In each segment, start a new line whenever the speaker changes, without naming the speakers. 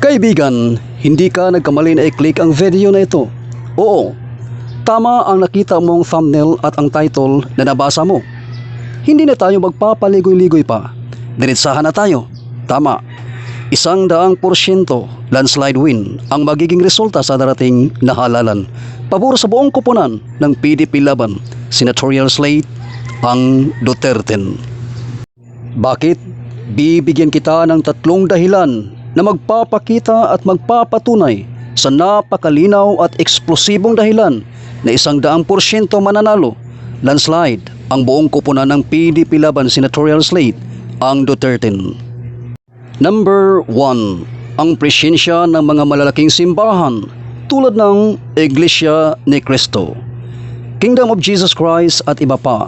Kaibigan, hindi ka nagkamali na i-click ang video na ito. Oo, tama ang nakita mong thumbnail at ang title na nabasa mo. Hindi na tayo magpapaligoy-ligoy pa. Diretsahan na tayo. Tama. 100% landslide win ang magiging resulta sa darating na halalan. Pabor sa buong koponan ng PDP laban, senatorial slate, ang Duterte. Bakit? Bibigyan kita ng 3 dahilan na magpapakita at magpapatunay sa napakalinaw at eksplosibong dahilan na 100% mananalo, landslide, ang buong koponan ng PDP laban senatorial slate, ang Duterte. Number 1, ang presensya ng mga malalaking simbahan tulad ng Iglesia ni Cristo, Kingdom of Jesus Christ at iba pa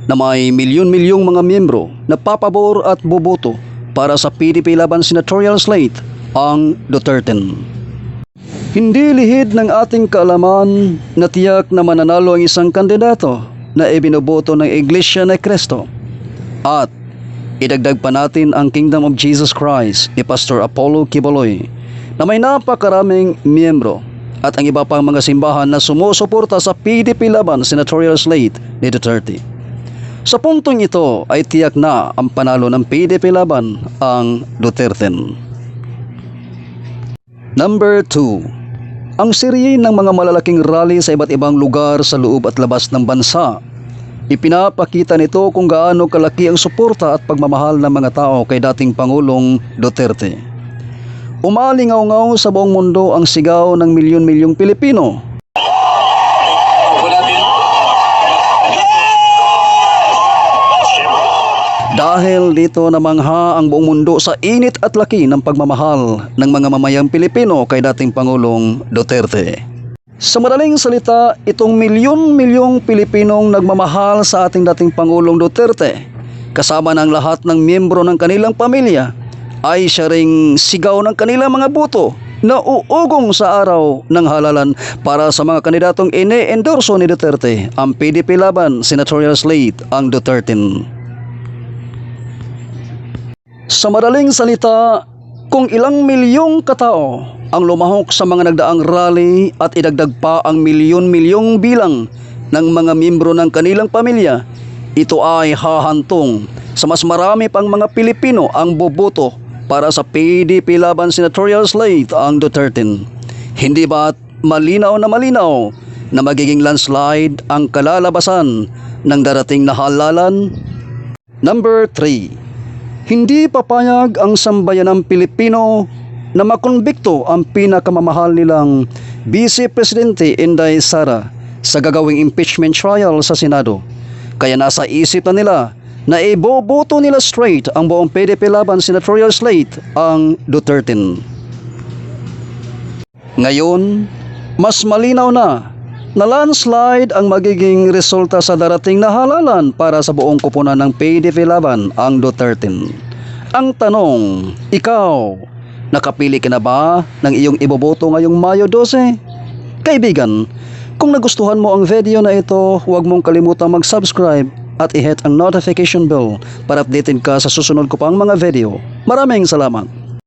na may milyon-milyong mga miyembro na papabor at boboto para sa PDP laban senatorial slate, ang Duterte. Hindi lihid ng ating kaalaman na tiyak na mananalo ang isang kandidato na ibinoboto ng Iglesia ni Cristo. At idagdag pa natin ang Kingdom of Jesus Christ ni Pastor Apollo Quiboloy na may napakaraming miyembro at ang iba pang mga simbahan na sumusuporta sa PDP laban senatorial slate ni Duterte. Sa puntong ito ay tiyak na ang panalo ng PDP laban, ang Duterte. Number 2, ang serye ng mga malalaking rally sa iba't ibang lugar sa loob at labas ng bansa. Ipinapakita nito kung gaano kalaki ang suporta at pagmamahal ng mga tao kay dating Pangulong Duterte. Umalingaw-ngaw sa buong mundo ang sigaw ng milyon-milyong Pilipino. Dahil dito namangha ang buong mundo sa init at laki ng pagmamahal ng mga mamayang Pilipino kay dating Pangulong Duterte. Sa madaling salita, itong milyon-milyong Pilipinong nagmamahal sa ating dating Pangulong Duterte, kasama ng lahat ng miyembro ng kanilang pamilya, ay siya ring sigaw ng kanilang mga boto na uugong sa araw ng halalan para sa mga kandidatong ine-endorso ni Duterte, ang PDP laban senatorial slate, ang Duterte. Sa madaling salita, kung ilang milyong katao ang lumahok sa mga nagdaang rally at idagdag pa ang milyon-milyong bilang ng mga miyembro ng kanilang pamilya, ito ay hahantong sa mas marami pang mga Pilipino ang boboto para sa PDP laban senatorial slate, ang Duterte. Hindi ba't malinaw na magiging landslide ang kalalabasan ng darating na halalan? Number 3, hindi papayag ang sambayanang Pilipino na makonbikto ang pinakamamahal nilang Vice Presidente Inday Sara sa gagawing impeachment trial sa Senado. Kaya nasa isip na nila na iboboto nila straight ang buong PDP laban senatorial slate, ang Duterte. Ngayon, mas malinaw na landslide ang magiging resulta sa darating na halalan para sa buong koponan ng PDP laban, ang Duterte. Ang tanong, ikaw, nakapili ka na ba ng iyong iboboto ngayong Mayo 12? Kaibigan, kung nagustuhan mo ang video na ito, huwag mong kalimutang mag-subscribe at i-hit ang notification bell para updated ka sa susunod ko pang mga video. Maraming salamat!